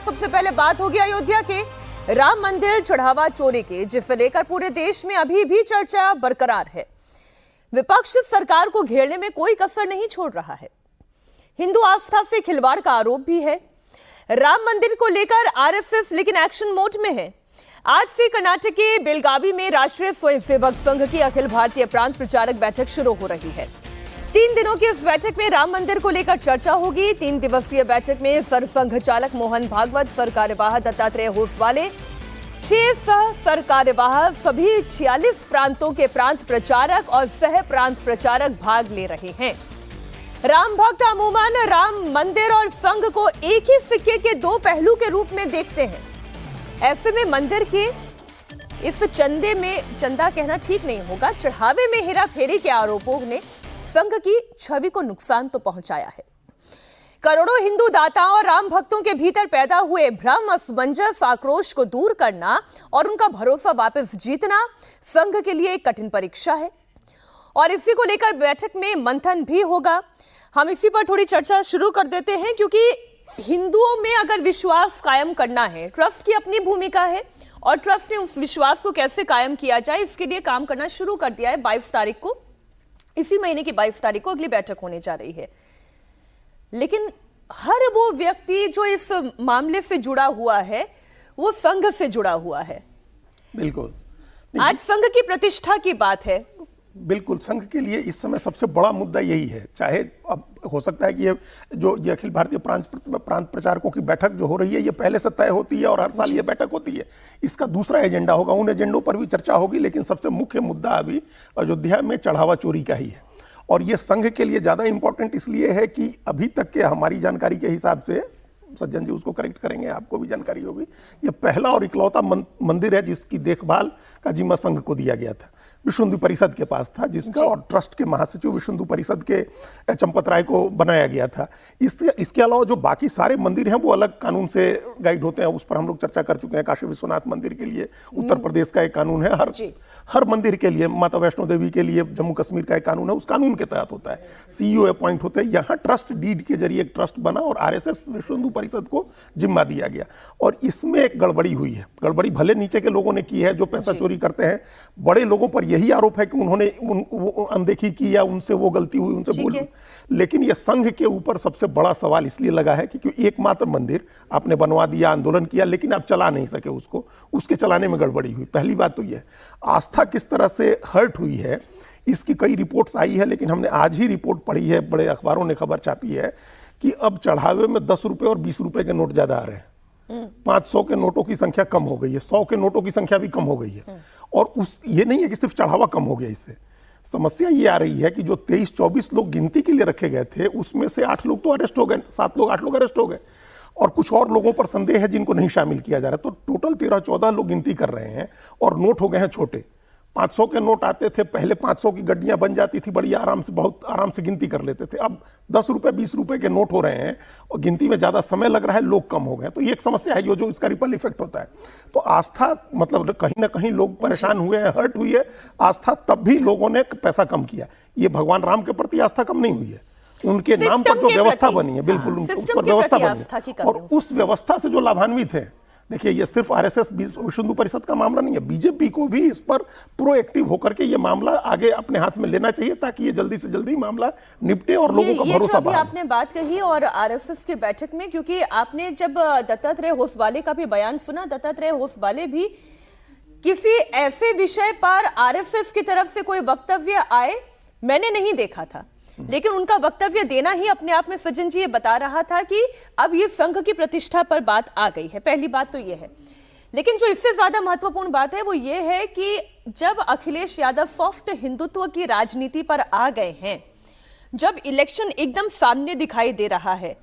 सबसे पहले बात होगी अयोध्या के राम मंदिर चढ़ावा चोरी के, जिसे लेकर पूरे देश में अभी भी चर्चा बरकरार है। विपक्ष सरकार को घेरने में कोई कसर नहीं छोड़ रहा है। हिंदू आस्था से खिलवाड़ का आरोप भी है। राम मंदिर को लेकर आरएसएस लेकिन एक्शन मोड में है। आज से कर्नाटक के बेलगावी में राष्ट्रीय स्वयंसेवक संघ की अखिल भारतीय प्रांत प्रचारक बैठक शुरू हो रही है। 3 दिनों की इस बैठक में राम मंदिर को लेकर चर्चा होगी। 3 दिवसीय बैठक में सरसंघ चालक मोहन भागवत, सरकार्यवाह दत्तात्रेय होसवाले, 6 सह सरकार्यवाह सभी 46 प्रांतों के प्रांत प्रचारक और सह प्रांत प्रचारक भाग ले रहे हैं। राम भक्त अमूमन राम मंदिर और संघ को एक ही सिक्के के 2 पहलू के रूप में देखते हैं। ऐसे में मंदिर के इस चंदा कहना ठीक नहीं होगा। चढ़ावे में हेरा फेरी के आरोपों ने संघ की छवि को नुकसान तो पहुंचाया है। करोड़ों हिंदू दाताओं और राम भक्तों के भीतर पैदा हुए भ्रम, असमंजस, आक्रोश को दूर करना और उनका भरोसा वापस जीतना संघ के लिए एक कठिन परीक्षा है और इसी को लेकर बैठक में मंथन भी होगा। हम इसी पर थोड़ी चर्चा शुरू कर देते हैं, क्योंकि हिंदुओं में अगर विश्वास कायम करना है, ट्रस्ट की अपनी भूमिका है और ट्रस्ट ने उस विश्वास को कैसे कायम किया जाए, इसके लिए काम करना शुरू कर दिया है। 22 तारीख को, इसी महीने की 22 तारीख को अगली बैठक होने जा रही है। लेकिन हर वो व्यक्ति जो इस मामले से जुड़ा हुआ है वो संघ से जुड़ा हुआ है। बिल्कुल, आज संघ की प्रतिष्ठा की बात है। बिल्कुल, संघ के लिए इस समय सबसे बड़ा मुद्दा यही है। चाहे अब हो सकता है कि ये अखिल भारतीय प्रांत प्रचारकों की बैठक जो हो रही है ये पहले से तय होती है और हर साल ये बैठक होती है। इसका दूसरा एजेंडा होगा, उन एजेंडों पर भी चर्चा होगी, लेकिन सबसे मुख्य मुद्दा अभी अयोध्या में चढ़ावा चोरी का ही है। और ये संघ के लिए ज़्यादा इंपॉर्टेंट इसलिए है कि अभी तक के हमारी जानकारी के हिसाब से, सज्जन जी उसको करेक्ट करेंगे, आपको भी जानकारी होगी, ये पहला और इकलौता मंदिर है जिसकी देखभाल का जिम्मा संघ को दिया गया था। विश्व हिंदू परिषद के पास था जिसका, और ट्रस्ट के महासचिव विश्व हिंदू परिषद के चंपत राय को बनाया गया था। इसके अलावा जो बाकी सारे मंदिर हैं वो अलग कानून से गाइड होते हैं, उस पर हम लोग चर्चा कर चुके हैं। काशी विश्वनाथ मंदिर के लिए उत्तर प्रदेश का एक कानून है, हर मंदिर के लिए, माता वैष्णो देवी के लिए जम्मू कश्मीर का एक कानून है, उस कानून के तहत होता है। सीईओ अपॉइंट होते हैं। यहाँ ट्रस्ट डीड के जरिए एक ट्रस्ट बना और आरएसएस विश्व हिंदू परिषद को जिम्मा दिया गया। और इसमें एक गड़बड़ी हुई है। गड़बड़ी भले नीचे के लोगों ने की है जो पैसा चोरी करते हैं, बड़े लोगों पर यही आरोप है कि उन्होंने अनदेखी की या उनसे वो गलती हुई, उनसे भूल। लेकिन ये संघ के ऊपर सबसे बड़ा सवाल इसलिए लगा है कि एकमात्र मंदिर आपने बनवा दिया, आंदोलन किया, लेकिन आप चला नहीं सके उसको, उसके चलाने में गड़बड़ी हुई। पहली बात तो ये आस्था किस तरह से हर्ट हुई है, इसकी कई रिपोर्ट्स आई है, लेकिन हमने आज ही रिपोर्ट पढ़ी है, बड़े अखबारों ने खबर छापी है कि अब चढ़ावे में 10 रुपए और 20 रुपए के नोट ज्यादा आ रहे हैं। 500 के नोटों की संख्या कम हो गई है, 100 के नोटों की संख्या भी कम हो गई है। और ये नहीं है कि सिर्फ चढ़ावा कम हो गया, इससे समस्या ये आ रही है कि जो 23-24 लोग गिनती के लिए रखे गए थे उसमें से 8 लोग तो अरेस्ट हो गए, 8 लोग अरेस्ट हो गए और कुछ और लोगों पर संदेह है जिनको नहीं शामिल किया जा रहा। तो टोटल 13-14 लोग गिनती कर रहे हैं और नोट हो गए हैं छोटे। 500 के नोट आते थे पहले, 500 की गड्डियां बन जाती थी, बड़ी आराम से, बहुत आराम से गिनती कर लेते थे। अब 10 रुपए 20 रुपए के नोट हो रहे हैं और गिनती में ज्यादा समय लग रहा है, लोग कम हो गए। तो ये एक समस्या है जो इसका रिपल इफेक्ट होता है। तो आस्था, मतलब कहीं ना कहीं लोग परेशान हुए हैं, हर्ट हुई है आस्था, तब भी लोगों ने पैसा कम किया। ये भगवान राम के प्रति आस्था कम नहीं हुई है, उनके नाम पर जो व्यवस्था बनी है, बिल्कुल उस पर व्यवस्था बनी है और उस व्यवस्था से जो लाभान्वित है। देखिए, ये सिर्फ आरएसएस विश्व हिंदू परिषद का मामला नहीं है, बीजेपी को भी इस पर प्रोएक्टिव होकर के ये मामला आगे अपने हाथ में लेना चाहिए ताकि ये जल्दी से जल्दी मामला निपटे और लोगों का भरोसा बढ़े। आपने बात कही और आरएसएस की बैठक में, क्योंकि आपने जब दत्तात्रेय होसवाले का भी बयान सुना, दत्तात्रेय होसवाले भी किसी ऐसे विषय पर आरएसएस की तरफ से कोई वक्तव्य आए मैंने नहीं देखा था, लेकिन उनका वक्तव्य देना ही अपने आप में, सज्जन जी, ये बता रहा था कि अब ये संघ की प्रतिष्ठा पर बात आ गई है। पहली बात तो ये है। लेकिन जो इससे ज्यादा महत्वपूर्ण बात है वो ये है कि जब अखिलेश यादव सॉफ्ट हिंदुत्व की राजनीति पर आ गए हैं, जब इलेक्शन एकदम सामने दिखाई दे रहा है,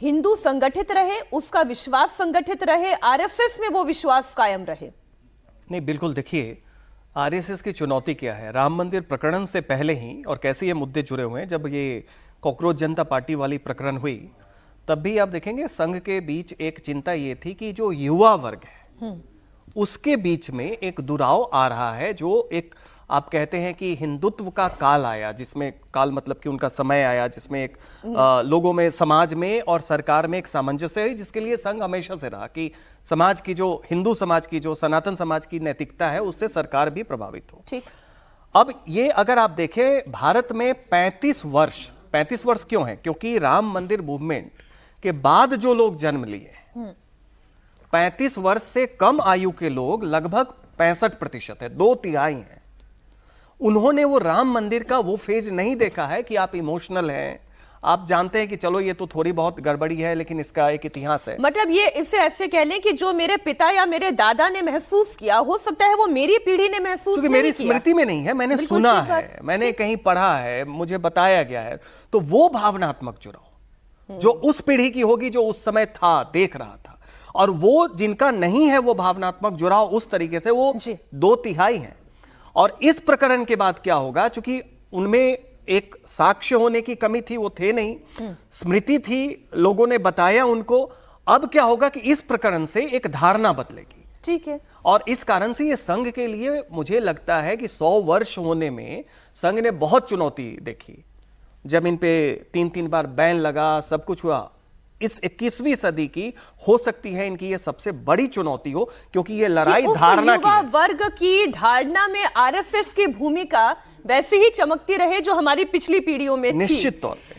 हिंदू संगठित रहे, उसका विश्वास संगठित रहे, आरएसएस में वो विश्वास कायम रहे। नहीं, बिल्कुल। देखिए, आरएसएस की चुनौती क्या है, राम मंदिर प्रकरण से पहले ही और कैसे ये मुद्दे जुड़े हुए हैं, जब ये कॉकरोच जनता पार्टी वाली प्रकरण हुई तब भी आप देखेंगे संघ के बीच एक चिंता ये थी कि जो युवा वर्ग है उसके बीच में एक दुराव आ रहा है, जो एक आप कहते हैं कि हिंदुत्व का काल आया, जिसमें काल मतलब कि उनका समय आया जिसमें एक लोगों में, समाज में और सरकार में एक सामंजस्य है, जिसके लिए संघ हमेशा से रहा कि समाज की जो हिंदू समाज की जो सनातन समाज की नैतिकता है उससे सरकार भी प्रभावित हो। ठीक। अब ये अगर आप देखें भारत में 35 वर्ष क्यों है? क्योंकि राम मंदिर मूवमेंट के बाद जो लोग जन्म लिए 35 वर्ष से कम आयु के लोग लगभग 65% है, 2/3 हैं। उन्होंने वो राम मंदिर का वो फेज नहीं देखा है कि आप इमोशनल हैं, आप जानते हैं कि चलो ये तो थोड़ी बहुत गड़बड़ी है लेकिन इसका एक इतिहास है। मतलब ये इसे ऐसे कह लें कि जो मेरे पिता या मेरे दादा ने महसूस किया, हो सकता है वो मेरी पीढ़ी ने महसूस नहीं मेरी किया। स्मृति में नहीं है, मैंने बिल्कुल सुना ठीक बात। है, मैंने कहीं पढ़ा है, मुझे बताया गया है, तो वो भावनात्मक जुड़ाव जो उस पीढ़ी की होगी जो उस समय था, देख रहा था, और वो जिनका नहीं है वो भावनात्मक जुड़ाव उस तरीके से, वो जी। 2/3 हैं। और इस प्रकरण के बाद क्या होगा, चूंकि उनमें एक साक्ष्य होने की कमी थी, वो थे नहीं, स्मृति थी, लोगों ने बताया उनको। अब क्या होगा कि इस प्रकरण से एक धारणा बदलेगी। ठीक है। और इस कारण से ये संघ के लिए मुझे लगता है कि 100 वर्ष होने में संघ ने बहुत चुनौती देखी। जब इन पे 3-3 बार बैन लगा, सब कुछ हुआ, इस 21वीं सदी की हो सकती है इनकी ये सबसे बड़ी चुनौती हो, क्योंकि ये लड़ाई धारणा की युवा है। वर्ग की धारणा में आरएसएस की भूमिका वैसे ही चमकती रहे जो हमारी पिछली पीढ़ियों में थी। निश्चित तौर पे